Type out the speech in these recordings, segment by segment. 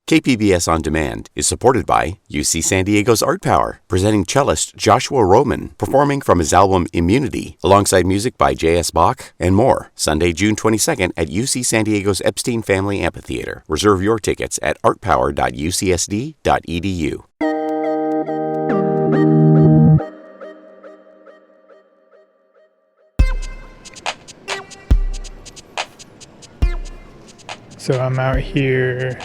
KPBS On Demand is supported by UC San Diego's Art Power, presenting cellist Joshua Roman, performing from his album Immunity, alongside music by J.S. Bach and more, Sunday, June 22nd at UC San Diego's Epstein Family Amphitheater. Reserve your tickets at artpower.ucsd.edu. So I'm out here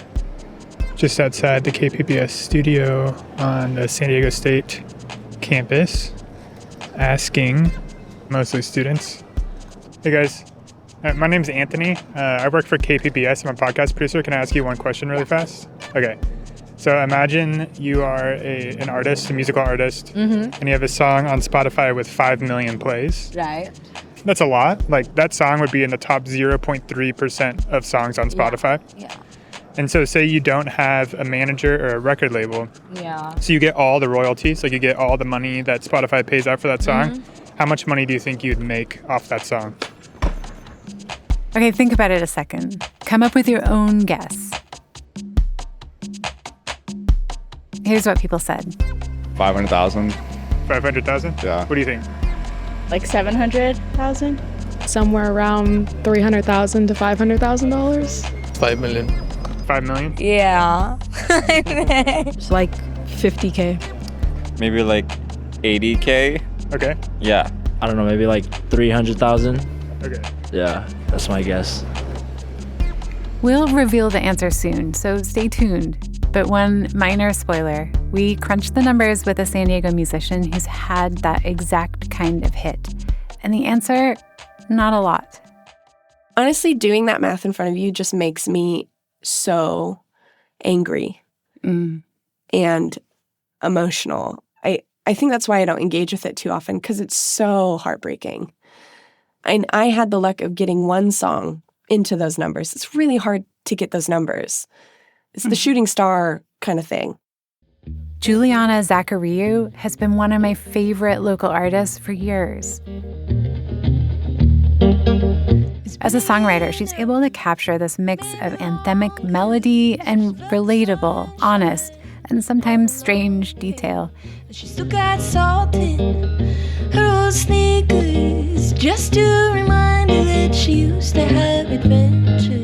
just outside the KPBS studio on the San Diego State campus, asking mostly students. Hey guys, my name's Anthony. I work for KPBS. I'm a podcast producer. Can I ask you one question really fast? Okay. So imagine you are an artist, a musical artist, and you have a song on Spotify with 5 million plays. Right. That's a lot. Like, that song would be in the top 0.3% of songs on Spotify. Yeah. And so say you don't have a manager or a record label. Yeah. So you get all the royalties, like you get all the money that Spotify pays out for that song. How much money do you think you'd make off that song? Okay, think about it a second. Come up with your own guess. Here's what people said. 500,000. 500,000? Yeah. What do you think? Like 700,000? Somewhere around $300,000 to $500,000. 5 million. 5 million? Yeah. It's like $50K. Maybe like $80K. Okay. Yeah. I don't know, maybe like 300,000. Okay. Yeah, that's my guess. We'll reveal the answer soon, so stay tuned. But one minor spoiler, we crunched the numbers with a San Diego musician who's had that exact kind of hit. And the answer, not a lot. Honestly, doing that math in front of you just makes me so angry and emotional. I think that's why I don't engage with it too often, because it's so heartbreaking. And I had the luck of getting one song into those numbers. It's really hard to get those numbers. It's the shooting star kind of thing. Julianna Zachariou has been one of my favorite local artists for years. As a songwriter, she's able to capture this mix of anthemic melody and relatable, honest, and sometimes strange detail. She still got salt in her old sneakers, just to remind her that she used to have adventures.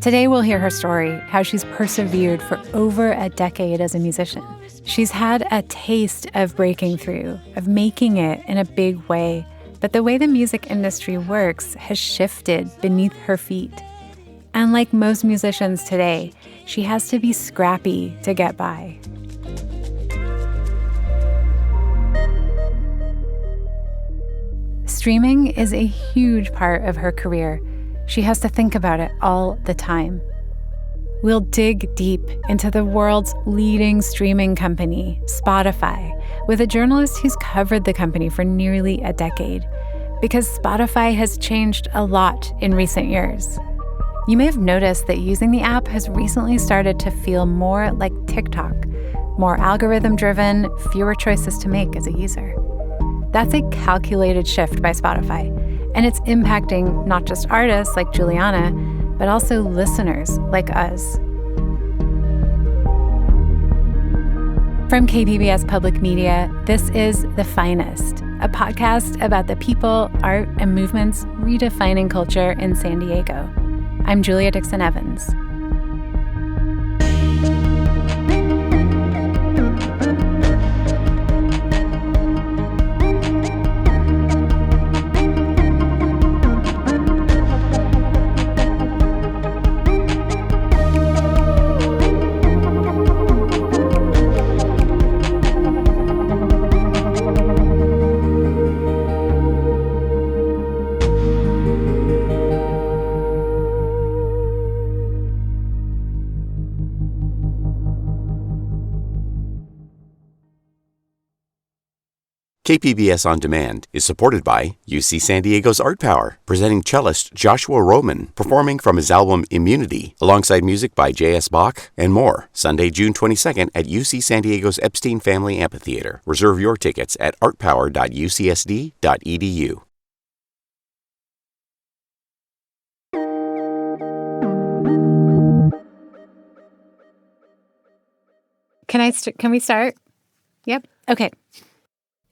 Today we'll hear her story, how she's persevered for over a decade as a musician. She's had a taste of breaking through, of making it in a big way. But the way the music industry works has shifted beneath her feet. And like most musicians today, she has to be scrappy to get by. Streaming is a huge part of her career. She has to think about it all the time. We'll dig deep into the world's leading streaming company, Spotify, with a journalist who's covered the company for nearly a decade, because Spotify has changed a lot in recent years. You may have noticed that using the app has recently started to feel more like TikTok, more algorithm-driven, fewer choices to make as a user. That's a calculated shift by Spotify, and it's impacting not just artists like Julianna, but also listeners like us. From KPBS Public Media, this is The Finest, a podcast about the people, art, and movements redefining culture in San Diego. I'm Julia Dixon Evans. KPBS On Demand is supported by UC San Diego's Art Power, presenting cellist Joshua Roman, performing from his album Immunity, alongside music by J.S. Bach and more, Sunday, June 22nd at UC San Diego's Epstein Family Amphitheater. Reserve your tickets at artpower.ucsd.edu. Can we start? Yep. Okay.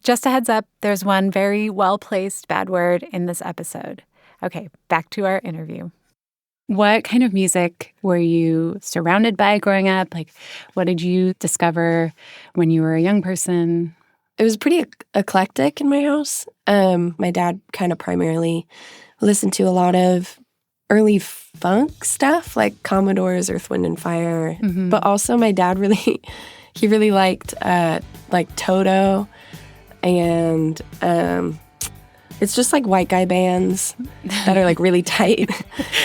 Just a heads up, there's one very well-placed bad word in this episode. Okay, back to our interview. What kind of music were you surrounded by growing up? Like, what did you discover when you were a young person? It was pretty eclectic in my house. My dad kind of primarily listened to a lot of early funk stuff, like Commodores, Earth, Wind, and Fire. Mm-hmm. But also my dad really liked like Toto, and it's just like white guy bands that are like really tight,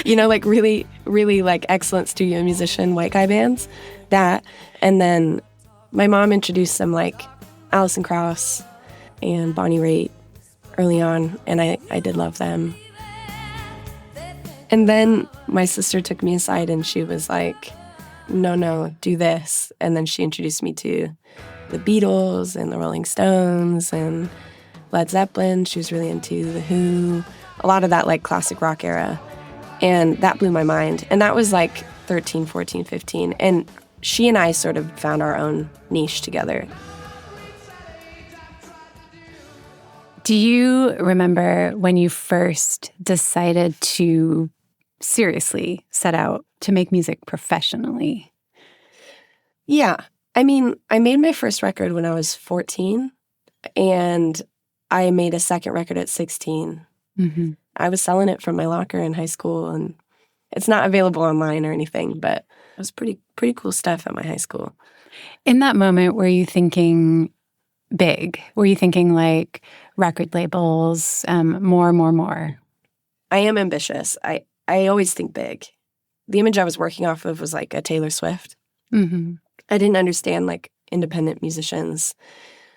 like really, really like excellent studio musician white guy bands. That, and then my mom introduced some like Alison Krauss and Bonnie Raitt early on, and I did love them. And then my sister took me aside and she was like, no, do this. And then she introduced me to the Beatles and the Rolling Stones and Led Zeppelin. She was really into The Who, a lot of that like classic rock era. And that blew my mind. And that was like 13, 14, 15. And she and I sort of found our own niche together. Do you remember when you first decided to seriously set out to make music professionally? Yeah. I mean, I made my first record when I was 14, and I made a second record at 16. Mm-hmm. I was selling it from my locker in high school, and it's not available online or anything, but it was pretty cool stuff at my high school. In that moment, were you thinking big? Were you thinking like record labels, more? I am ambitious. I always think big. The image I was working off of was like a Taylor Swift. Mm-hmm. I didn't understand like independent musicians.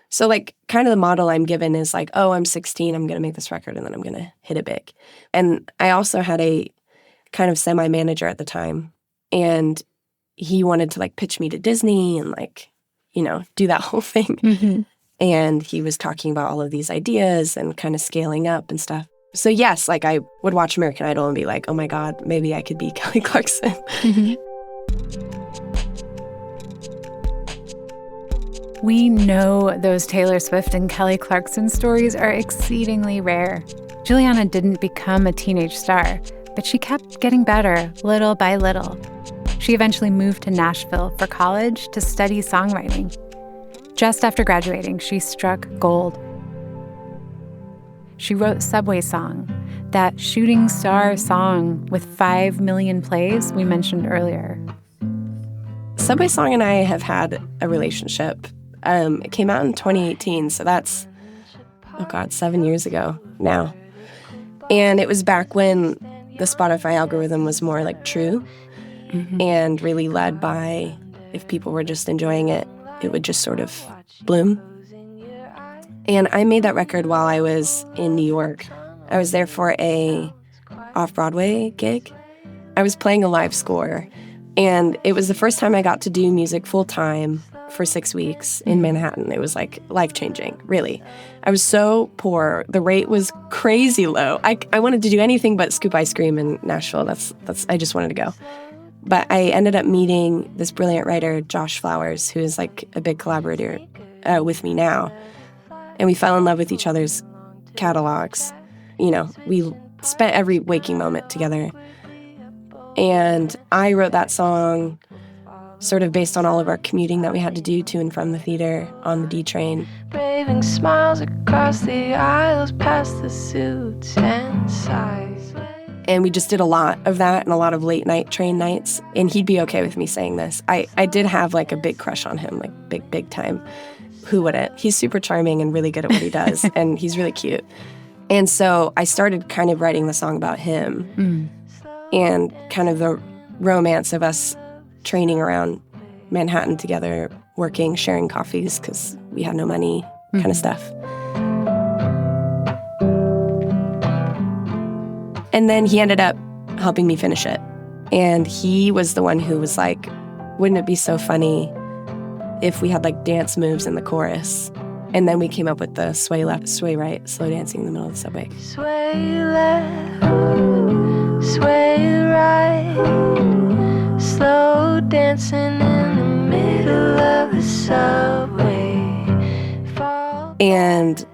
So like kind of the model I'm given is like, oh, I'm 16, I'm going to make this record and then I'm going to hit it big. And I also had a kind of semi-manager at the time, and he wanted to like pitch me to Disney and like, do that whole thing. Mm-hmm. And he was talking about all of these ideas and kind of scaling up and stuff. So yes, like I would watch American Idol and be like, oh my God, maybe I could be Kelly Clarkson. Mm-hmm. We know those Taylor Swift and Kelly Clarkson stories are exceedingly rare. Julianna didn't become a teenage star, but she kept getting better little by little. She eventually moved to Nashville for college to study songwriting. Just after graduating, she struck gold. She wrote Subway Song, that shooting star song with 5 million plays we mentioned earlier. Subway Song and I have had a relationship. It came out in 2018, so that's, 7 years ago now. And it was back when the Spotify algorithm was more like true, mm-hmm. and really led by if people were just enjoying it, it would just sort of bloom. And I made that record while I was in New York. I was there for a off-Broadway gig. I was playing a live score, and it was the first time I got to do music full-time for 6 weeks in Manhattan. It was like life-changing, really. I was so poor. The rate was crazy low. I wanted to do anything but scoop ice cream in Nashville. I just wanted to go. But I ended up meeting this brilliant writer, Josh Flowers, who is like a big collaborator with me now. And we fell in love with each other's catalogs. We spent every waking moment together. And I wrote that song sort of based on all of our commuting that we had to do to and from the theater on the D train. Braving smiles across the aisles past the suits and sighs. And we just did a lot of that and a lot of late night train nights. And he'd be okay with me saying this. I did have like a big crush on him, like big time. Who wouldn't? He's super charming and really good at what he does. And he's really cute. And so I started kind of writing the song about him and kind of the romance of us training around Manhattan together, working, sharing coffees because we had no money, kind of stuff. And then he ended up helping me finish it. And he was the one who was like, wouldn't it be so funny if we had like dance moves in the chorus? And then we came up with the sway left, sway right, slow dancing in the middle of the subway. Sway left, sway right, slow dancing in the middle of the subway. And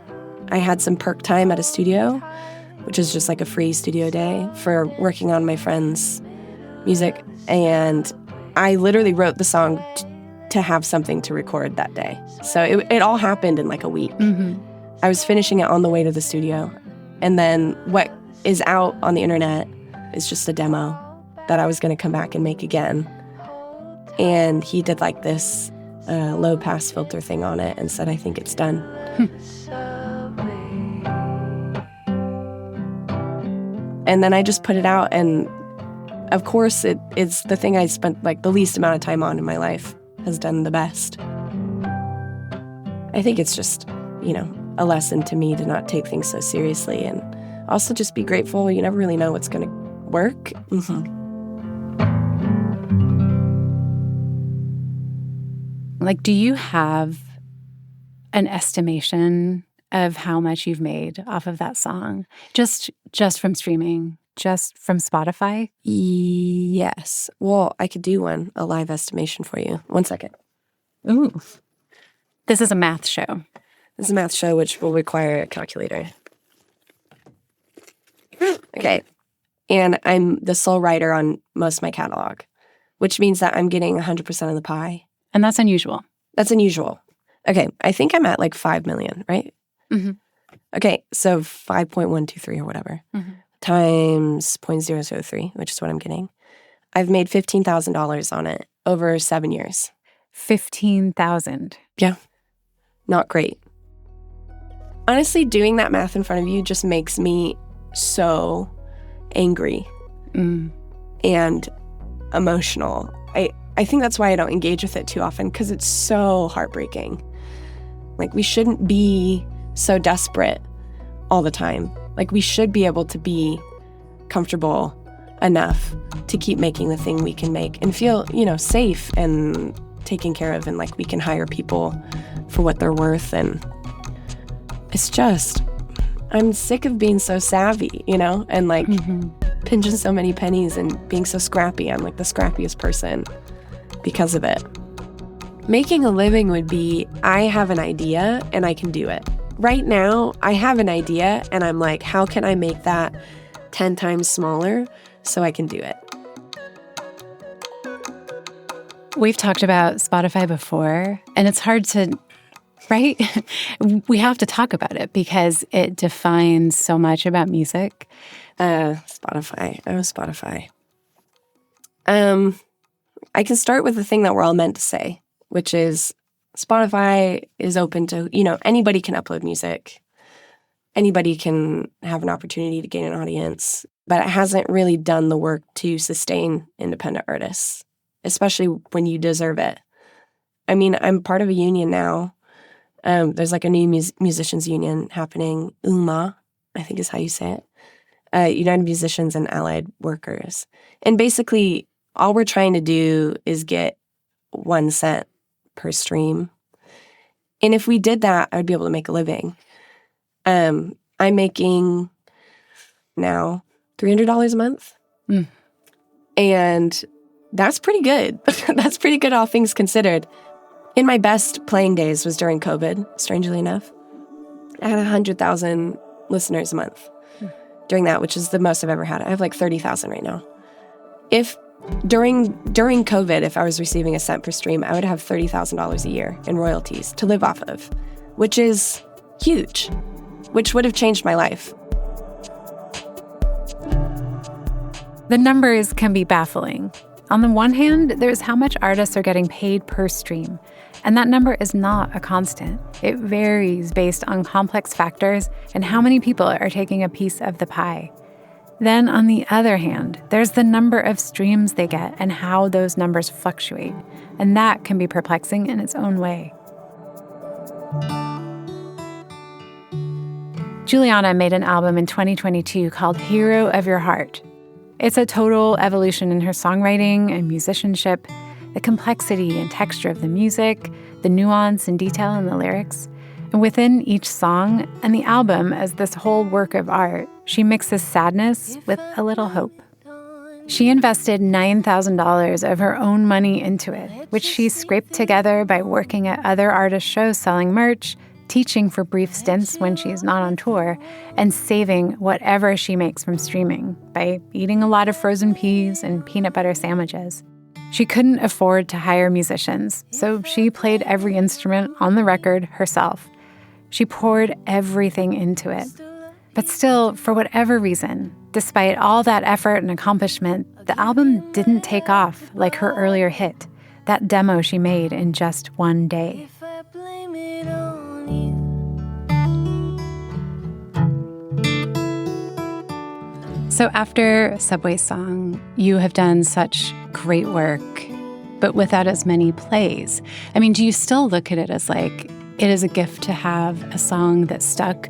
I had some perk time at a studio, which is just like a free studio day for working on my friend's music. And I literally wrote the song to have something to record that day. So it all happened in like a week. Mm-hmm. I was finishing it on the way to the studio. And then what is out on the internet is just a demo that I was going to come back and make again. And he did like this low pass filter thing on it and said, I think it's done. And then I just put it out, and of course it's the thing I spent like the least amount of time on in my life has done the best. I think it's just, a lesson to me to not take things so seriously and also just be grateful. You never really know what's going to work. Mm-hmm. Like, do you have an estimation of how much you've made off of that song? Just from streaming, just from Spotify? Yes. Well, I could do a live estimation for you. 1 second. Ooh. This is a math show. This is a math show, which will require a calculator. Okay. And I'm the sole writer on most of my catalog, which means that I'm getting 100% of the pie. And that's unusual. That's unusual. Okay, I think I'm at like 5 million, right? Mm-hmm. Okay, so 5.123 or whatever, times 0.003, which is what I'm getting. I've made $15,000 on it over 7 years. 15,000. Yeah, not great. Honestly, doing that math in front of you just makes me so angry and emotional. I think that's why I don't engage with it too often, because it's so heartbreaking. Like, we shouldn't be so desperate all the time. Like, we should be able to be comfortable enough to keep making the thing we can make and feel, safe and taken care of, and like we can hire people for what they're worth. And it's just, I'm sick of being so savvy, and like pinching so many pennies and being so scrappy. I'm like the scrappiest person because of it. Making a living would be, I have an idea and I can do it. Right now, I have an idea and I'm like, how can I make that 10 times smaller so I can do it? We've talked about Spotify before, and it's hard to, right? We have to talk about it because it defines so much about music. Spotify. I can start with the thing that we're all meant to say, which is Spotify is open to, anybody can upload music. Anybody can have an opportunity to gain an audience, but it hasn't really done the work to sustain independent artists, especially when you deserve it. I mean, I'm part of a union now. There's like a new musicians union happening, UMA, I think is how you say it, United Musicians and Allied Workers. And basically, all we're trying to do is get 1 cent per stream. And if we did that, I would be able to make a living. I'm making now $300 a month. And that's pretty good. That's pretty good, all things considered. In my best playing days was during COVID, strangely enough. I had 100,000 listeners a month during that, which is the most I've ever had. I have like 30,000 right now. If during COVID, if I was receiving a cent per stream, I would have $30,000 a year in royalties to live off of, which is huge, which would have changed my life. The numbers can be baffling. On the one hand, there's how much artists are getting paid per stream, and that number is not a constant. It varies based on complex factors and how many people are taking a piece of the pie. Then, on the other hand, there's the number of streams they get and how those numbers fluctuate, and that can be perplexing in its own way. Julianna made an album in 2022 called Hero of Your Heart. It's a total evolution in her songwriting and musicianship, the complexity and texture of the music, the nuance and detail in the lyrics. And within each song and the album as this whole work of art, she mixes sadness with a little hope. She invested $9,000 of her own money into it, which she scraped together by working at other artist shows selling merch, teaching for brief stints when she's not on tour, and saving whatever she makes from streaming by eating a lot of frozen peas and peanut butter sandwiches. She couldn't afford to hire musicians, so she played every instrument on the record herself. She poured everything into it. But still, for whatever reason, despite all that effort and accomplishment, the album didn't take off like her earlier hit, that demo she made in just one day. So after Subway Song, you have done such great work, but without as many plays. I mean, do you still look at it as like, it is a gift to have a song that stuck?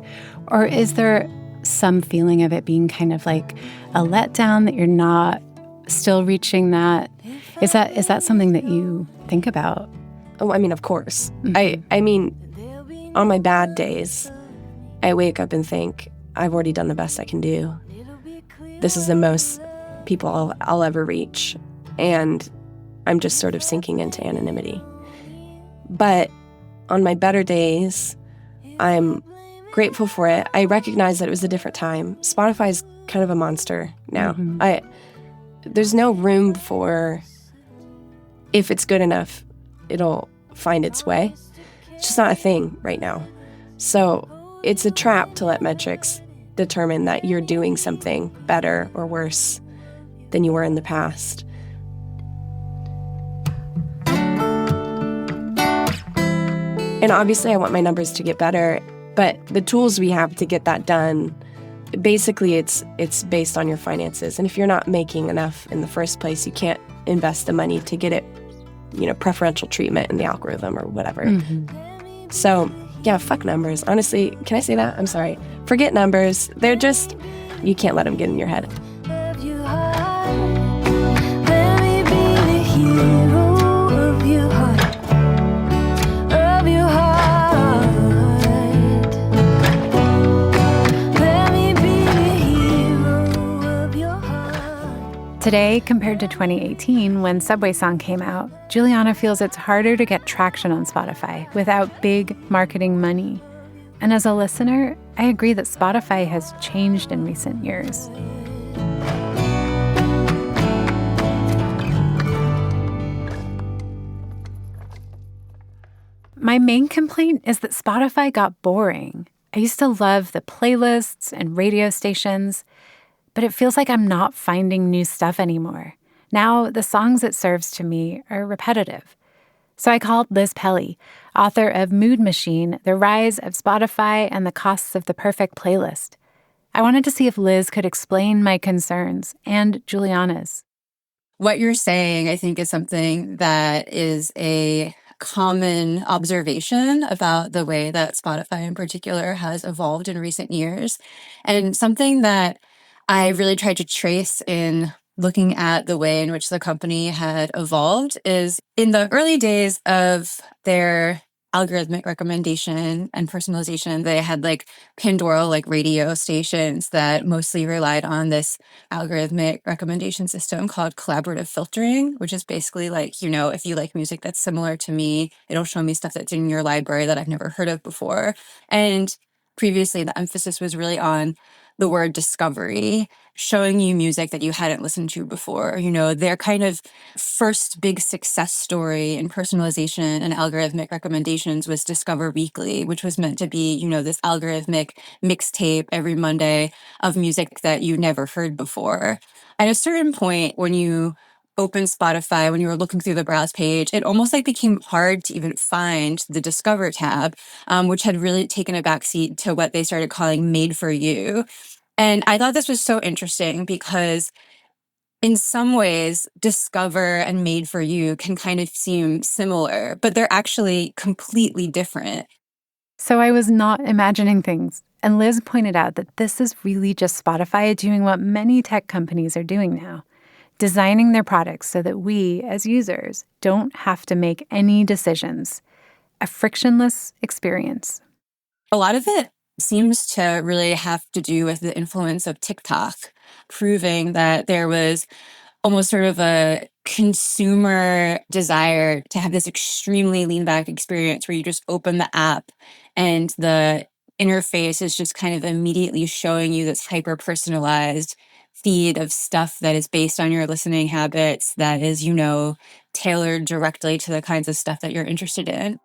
Or is there some feeling of it being kind of like a letdown that you're not still reaching that? Is that something that you think about? Oh, I mean, of course. I mean, on my bad days, I wake up and think, I've already done the best I can do. This is the most people I'll ever reach. And I'm just sort of sinking into anonymity. But on my better days, I'm grateful for it. I recognize that it was a different time. Spotify's kind of a monster now. Mm-hmm. There's no room for, if it's good enough, it'll find its way. It's just not a thing right now. So it's a trap to let metrics determine that you're doing something better or worse than you were in the past. And obviously I want my numbers to get better, but the tools we have to get that done, basically it's based on your finances. And if you're not making enough in the first place, you can't invest the money to get it, preferential treatment in the algorithm or whatever. Mm-hmm. So yeah, fuck numbers. Honestly, can I say that? I'm sorry. Forget numbers. They're just, you can't let them get in your head. Today, compared to 2018, when Subway Song came out, Julianna feels it's harder to get traction on Spotify without big marketing money. And as a listener, I agree that Spotify has changed in recent years. My main complaint is that Spotify got boring. I used to love the playlists and radio stations, but it feels like I'm not finding new stuff anymore. Now, the songs it serves to me are repetitive. So I called Liz Pelly, author of Mood Machine, The Rise of Spotify and the Costs of the Perfect Playlist. I wanted to see if Liz could explain my concerns and Julianna's. What you're saying, I think, is something that is a common observation about the way that Spotify in particular has evolved in recent years, and something that I really tried to trace in looking at the way in which the company had evolved is in the early days of their algorithmic recommendation and personalization, they had Pandora radio stations that mostly relied on this algorithmic recommendation system called collaborative filtering, which is basically if you like music that's similar to me, it'll show me stuff that's in your library that I've never heard of before. And previously, the emphasis was really on the word discovery, showing you music that you hadn't listened to before. Their kind of first big success story in personalization and algorithmic recommendations was Discover Weekly, which was meant to be, this algorithmic mixtape every Monday of music that you never heard before. At a certain point, when you open Spotify, when you were looking through the browse page, it almost became hard to even find the Discover tab, which had really taken a backseat to what they started calling Made for You. And I thought this was so interesting because in some ways, Discover and Made for You can kind of seem similar, but they're actually completely different. So I was not imagining things. And Liz pointed out that this is really just Spotify doing what many tech companies are doing now, designing their products so that we, as users, don't have to make any decisions. A frictionless experience. A lot of it seems to really have to do with the influence of TikTok, proving that there was almost sort of a consumer desire to have this extremely lean back experience where you just open the app and the interface is just kind of immediately showing you this hyper personalized feed of stuff that is based on your listening habits, that is, tailored directly to the kinds of stuff that you're interested in.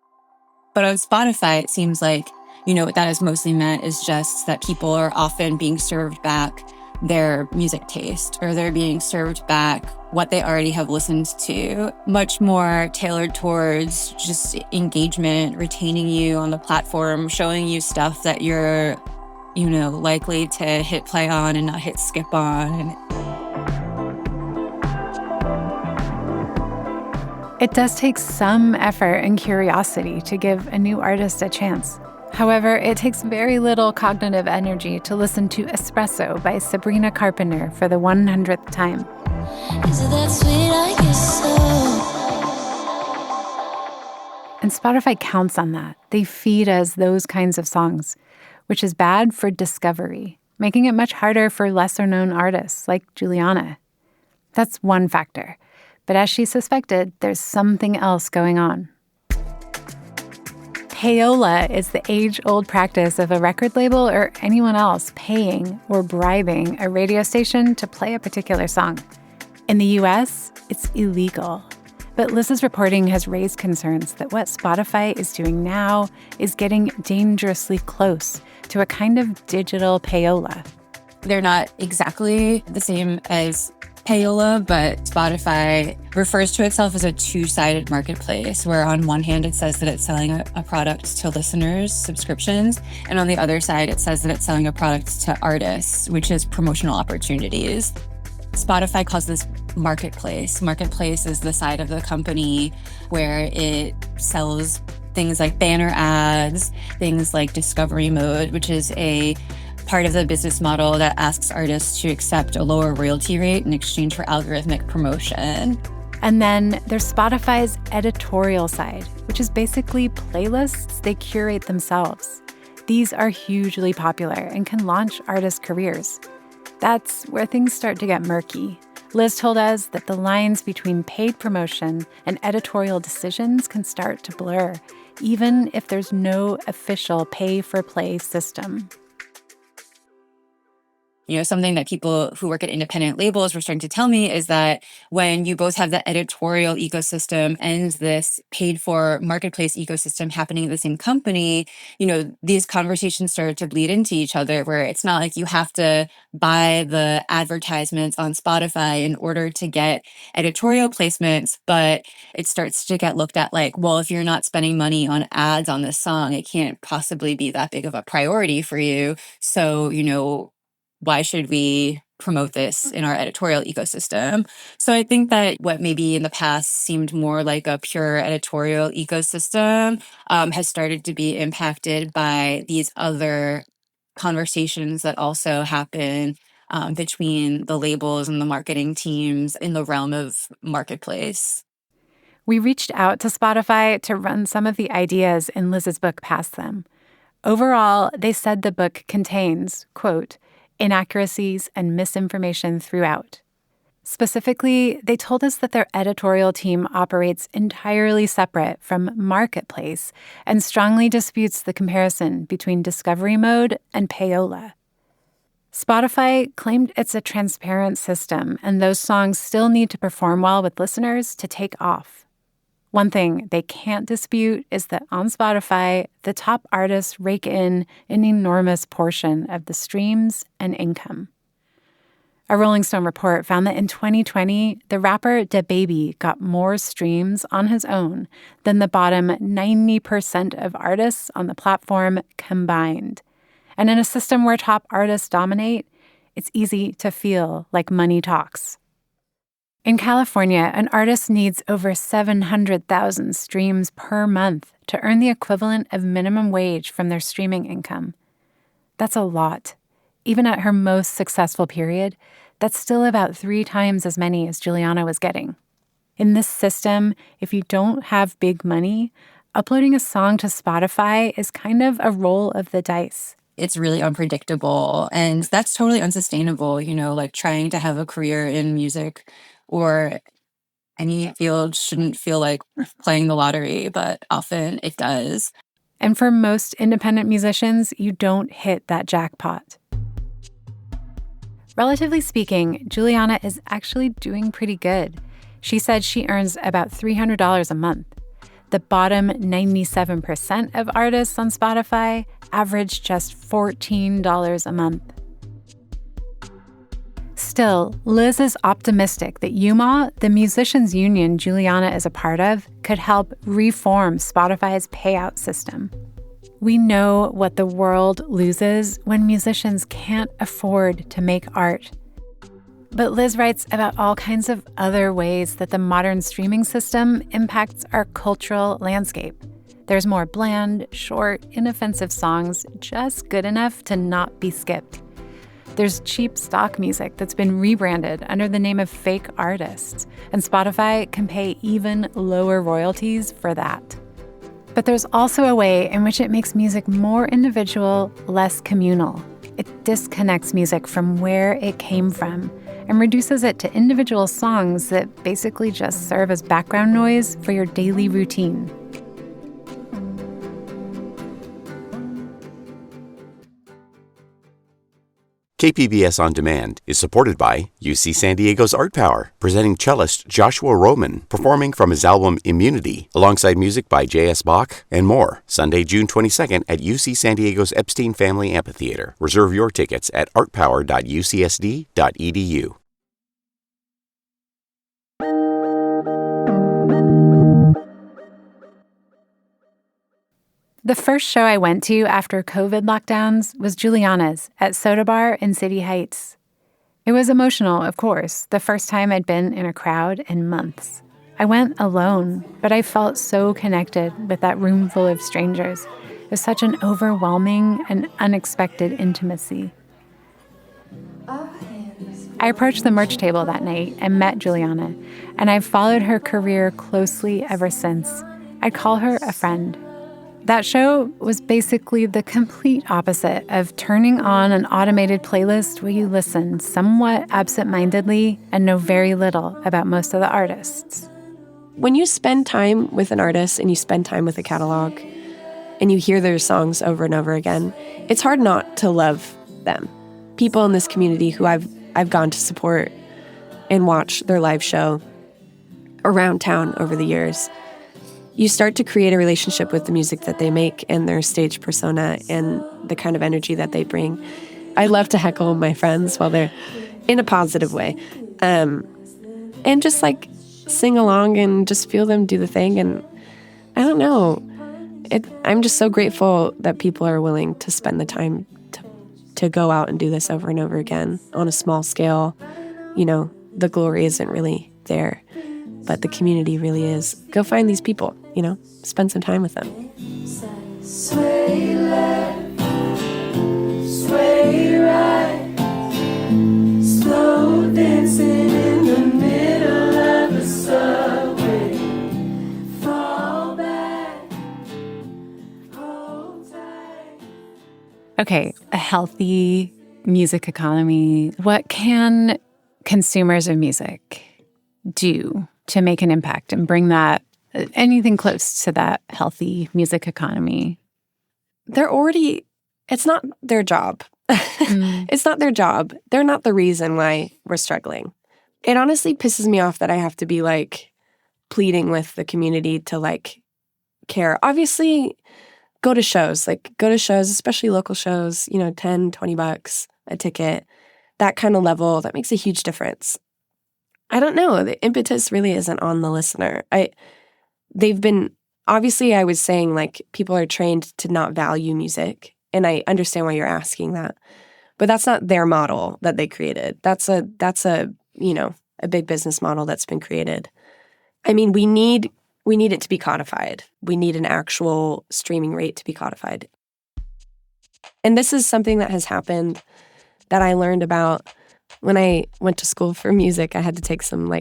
But on Spotify, it seems like, what that is mostly meant is just that people are often being served back their music taste, or they're being served back what they already have listened to, much more tailored towards just engagement, retaining you on the platform, showing you stuff that you're, likely to hit play on and not hit skip on. It does take some effort and curiosity to give a new artist a chance. However, it takes very little cognitive energy to listen to Espresso by Sabrina Carpenter for the 100th time. Is it that sweet? I guess so. And Spotify counts on that. They feed us those kinds of songs, which is bad for discovery, making it much harder for lesser-known artists like Julianna. That's one factor. But as she suspected, there's something else going on. Payola is the age-old practice of a record label or anyone else paying or bribing a radio station to play a particular song. In the U.S., it's illegal. But Liz's reporting has raised concerns that what Spotify is doing now is getting dangerously close to a kind of digital payola. They're not exactly the same as payola, but Spotify refers to itself as a two-sided marketplace, where on one hand it says that it's selling a product to listeners, subscriptions, and on the other side it says that it's selling a product to artists, which is promotional opportunities. Spotify calls this marketplace. Marketplace is the side of the company where it sells things like banner ads, things like discovery mode, which is a part of the business model that asks artists to accept a lower royalty rate in exchange for algorithmic promotion. And then there's Spotify's editorial side, which is basically playlists they curate themselves. These are hugely popular and can launch artists' careers. That's where things start to get murky. Liz told us that the lines between paid promotion and editorial decisions can start to blur, even if there's no official pay-for-play system. Something that people who work at independent labels were starting to tell me is that when you both have the editorial ecosystem and this paid-for marketplace ecosystem happening at the same company, these conversations started to bleed into each other, where it's not like you have to buy the advertisements on Spotify in order to get editorial placements, but it starts to get looked at like, well, if you're not spending money on ads on this song, it can't possibly be that big of a priority for you. So, why should we promote this in our editorial ecosystem? So I think that what maybe in the past seemed more like a pure editorial ecosystem has started to be impacted by these other conversations that also happen between the labels and the marketing teams in the realm of marketplace. We reached out to Spotify to run some of the ideas in Liz's book past them. Overall, they said the book contains, quote, inaccuracies and misinformation throughout. Specifically, they told us that their editorial team operates entirely separate from Marketplace and strongly disputes the comparison between discovery mode and payola. Spotify claimed it's a transparent system, and those songs still need to perform well with listeners to take off. One thing they can't dispute is that on Spotify, the top artists rake in an enormous portion of the streams and income. A Rolling Stone report found that in 2020, the rapper DaBaby got more streams on his own than the bottom 90% of artists on the platform combined. And in a system where top artists dominate, it's easy to feel like money talks. In California, an artist needs over 700,000 streams per month to earn the equivalent of minimum wage from their streaming income. That's a lot. Even at her most successful period, that's still about 3 times as many as Julianna was getting. In this system, if you don't have big money, uploading a song to Spotify is kind of a roll of the dice. It's really unpredictable, and that's totally unsustainable, like trying to have a career in music or any field shouldn't feel like playing the lottery, but often it does. And for most independent musicians, you don't hit that jackpot. Relatively speaking, Julianna is actually doing pretty good. She said she earns about $300 a month. The bottom 97% of artists on Spotify average just $14 a month. Still, Liz is optimistic that UMA, the musicians union Julianna is a part of, could help reform Spotify's payout system. We know what the world loses when musicians can't afford to make art. But Liz writes about all kinds of other ways that the modern streaming system impacts our cultural landscape. There's more bland, short, inoffensive songs, just good enough to not be skipped. There's cheap stock music that's been rebranded under the name of fake artists, and Spotify can pay even lower royalties for that. But there's also a way in which it makes music more individual, less communal. It disconnects music from where it came from and reduces it to individual songs that basically just serve as background noise for your daily routine. KPBS On Demand is supported by UC San Diego's Art Power, presenting cellist Joshua Roman, performing from his album Immunity, alongside music by J.S. Bach and more. Sunday, June 22nd at UC San Diego's Epstein Family Amphitheater. Reserve your tickets at artpower.ucsd.edu. The first show I went to after COVID lockdowns was Julianna's at Soda Bar in City Heights. It was emotional, of course, the first time I'd been in a crowd in months. I went alone, but I felt so connected with that room full of strangers. It was such an overwhelming and unexpected intimacy. I approached the merch table that night and met Julianna, and I've followed her career closely ever since. I'd call her a friend. That show was basically the complete opposite of turning on an automated playlist where you listen somewhat absent-mindedly and know very little about most of the artists. When you spend time with an artist and you spend time with a catalog and you hear their songs over and over again, it's hard not to love them. People in this community who I've gone to support and watch their live show around town over the years, you start to create a relationship with the music that they make and their stage persona and the kind of energy that they bring. I love to heckle my friends while they're in a positive way. And just like sing along and just feel them do the thing. And I don't know, I'm just so grateful that people are willing to spend the time to go out and do this over and over again on a small scale. You know, the glory isn't really there, but the community really is. Go find these people, you know, spend some time with them. Sway left, sway right, slow dancing in the middle of the subway, fall back, hold tight. Okay, a healthy music economy. What can consumers of music do to make an impact and bring that, anything close to that healthy music economy? It's not their job. It's not their job. They're not the reason why we're struggling. It honestly pisses me off that I have to be like pleading with the community to like care. Obviously, go to shows, especially local shows, you know, $10, $20 a ticket, that kind of level, that makes a huge difference. I don't know. The impetus really isn't on the listener. I was saying like people are trained to not value music, and I understand why you're asking that. But that's not their model that they created. That's a big business model that's been created. I mean, we need it to be codified. We need an actual streaming rate to be codified. And this is something that has happened that I learned about when I went to school for music. I had to take some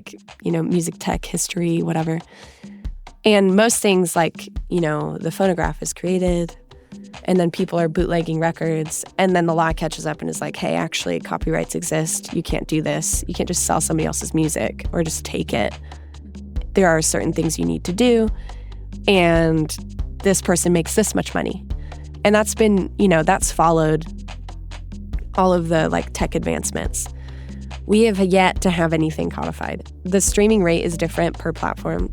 music tech history, whatever. And most things the phonograph is created, And then people are bootlegging records. And then the law catches up and is like, hey, actually, copyrights exist. You can't do this. You can't just sell somebody else's music or just take it. There are certain things you need to do. And this person makes this much money. And that's been, that's followed all of the tech advancements. We have yet to have anything codified. The streaming rate is different per platform.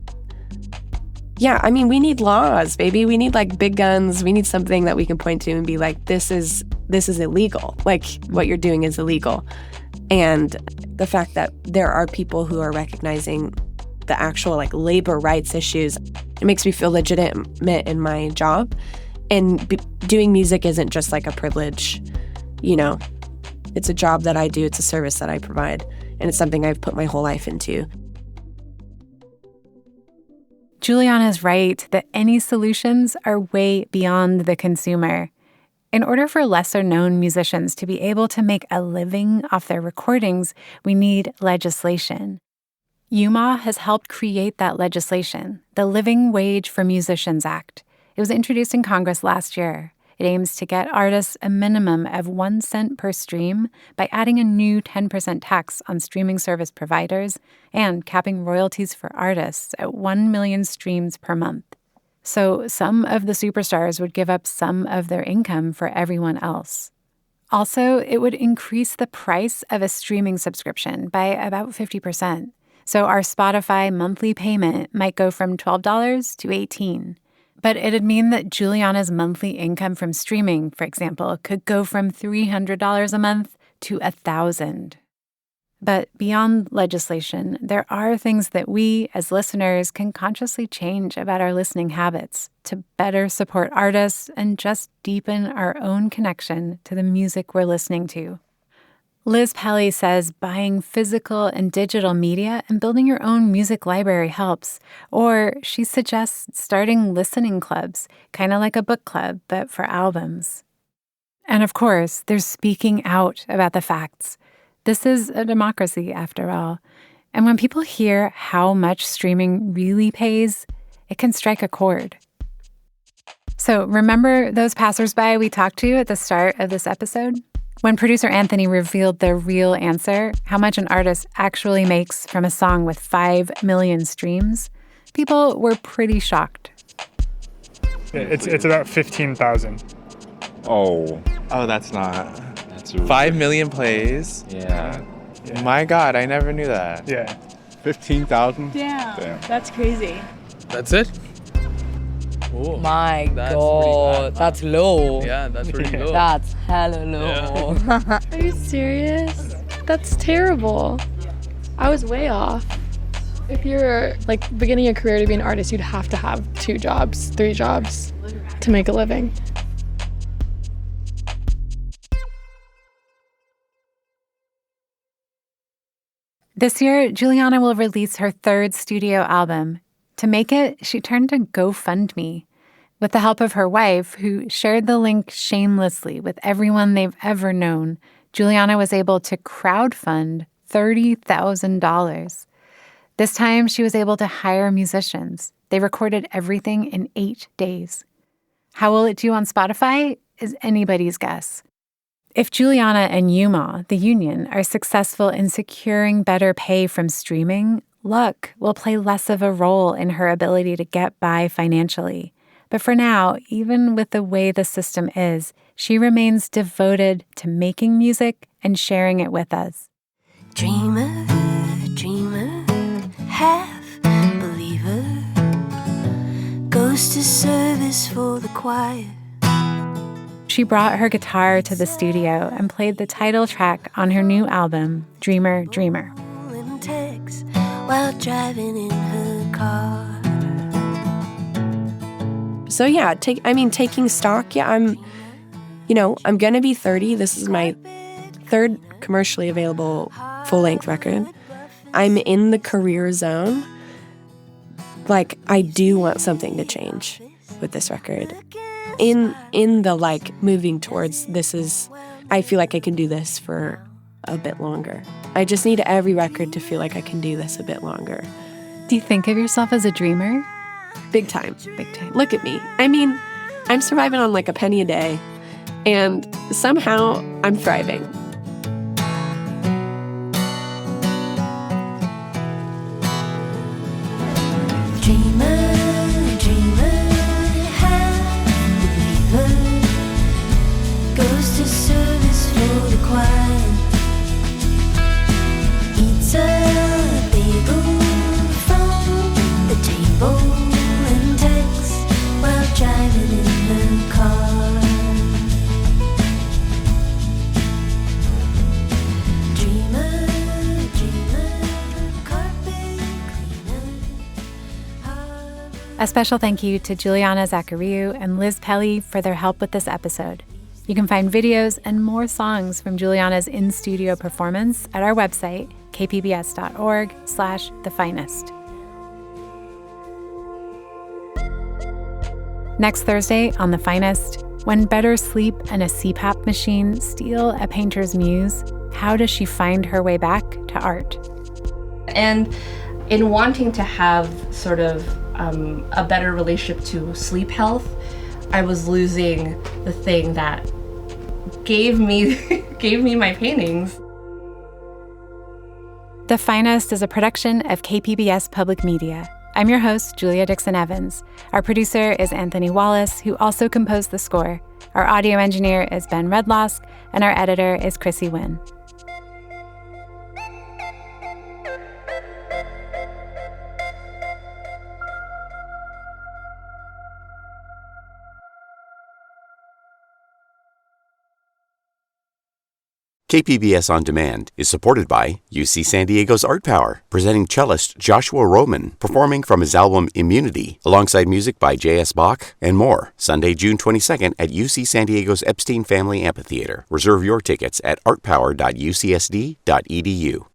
Yeah, I mean, we need laws, baby. We need big guns. We need something that we can point to and be like, this is illegal. What you're doing is illegal. And the fact that there are people who are recognizing the actual labor rights issues, it makes me feel legitimate in my job. And doing music isn't just a privilege, It's a job that I do. It's a service that I provide. And it's something I've put my whole life into. Julianna is right that any solutions are way beyond the consumer. In order for lesser-known musicians to be able to make a living off their recordings, we need legislation. UMaw has helped create that legislation, the Living Wage for Musicians Act. It was introduced in Congress last year. It aims to get artists a minimum of 1 cent per stream by adding a new 10% tax on streaming service providers and capping royalties for artists at 1 million streams per month. So some of the superstars would give up some of their income for everyone else. Also, it would increase the price of a streaming subscription by about 50%. So our Spotify monthly payment might go from $12 to $18. But it'd mean that Julianna's monthly income from streaming, for example, could go from $300 a month to $1,000. But beyond legislation, there are things that we, as listeners, can consciously change about our listening habits to better support artists and just deepen our own connection to the music we're listening to. Liz Pelly says buying physical and digital media and building your own music library helps. Or she suggests starting listening clubs, kind of like a book club, but for albums. And of course, there's speaking out about the facts. This is a democracy, after all. And when people hear how much streaming really pays, it can strike a chord. So remember those passersby we talked to at the start of this episode? When producer Anthony revealed the real answer, how much an artist actually makes from a song with 5 million streams, people were pretty shocked. It's about 15,000. Oh, that's not. that's really 5 million plays. Yeah. My God, I never knew that. Yeah. 15,000? Damn, that's crazy. That's it? Oh, my God, that's low. Yeah, that's pretty low. That's hella low. Are you serious? That's terrible. I was way off. If you're beginning your career to be an artist, you'd have to have 2 jobs, 3 jobs to make a living. This year, Julianna will release her 3rd studio album. To make it, she turned to GoFundMe. With the help of her wife, who shared the link shamelessly with everyone they've ever known, Julianna was able to crowdfund $30,000. This time, she was able to hire musicians. They recorded everything in 8 days. How will it do on Spotify is anybody's guess. If Julianna and UMaw, the union, are successful in securing better pay from streaming, luck will play less of a role in her ability to get by financially. But for now, even with the way the system is, she remains devoted to making music and sharing it with us. Dreamer, dreamer, half believer, goes to service for the choir. She brought her guitar to the studio and played the title track on her new album, Dreamer, Dreamer. While driving in her car. So yeah, taking stock. Yeah, I'm gonna be 30. This is my 3rd commercially available full-length record. I'm in the career zone. I do want something to change with this record. In the moving towards I feel like I can do this for a bit longer. I just need every record to feel like I can do this a bit longer. Do you think of yourself as a dreamer? Big time. Big time. Look at me. I'm surviving on like a penny a day, and somehow I'm thriving. Dreamer, dreamer, half believer, goes to service for the choir, eats a bagel from the table and texts while driving in her car. Dreamer, dreamer, carpet cleaner. A special thank you to Julianna Zachariou and Liz Pelly for their help with this episode. You can find videos and more songs from Julianna's in-studio performance at our website, kpbs.org/thefinest. Next Thursday on The Finest, when better sleep and a CPAP machine steal a painter's muse, how does she find her way back to art? And in wanting to have sort of a better relationship to sleep health, I was losing the thing that gave me my paintings. The Finest is a production of KPBS Public Media. I'm your host, Julia Dixon Evans. Our producer is Anthony Wallace, who also composed the score. Our audio engineer is Ben Redlosk, and our editor is Chrissy Wynn. KPBS On Demand is supported by UC San Diego's Art Power, presenting cellist Joshua Roman, performing from his album Immunity, alongside music by J.S. Bach and more, Sunday, June 22nd at UC San Diego's Epstein Family Amphitheater. Reserve your tickets at artpower.ucsd.edu.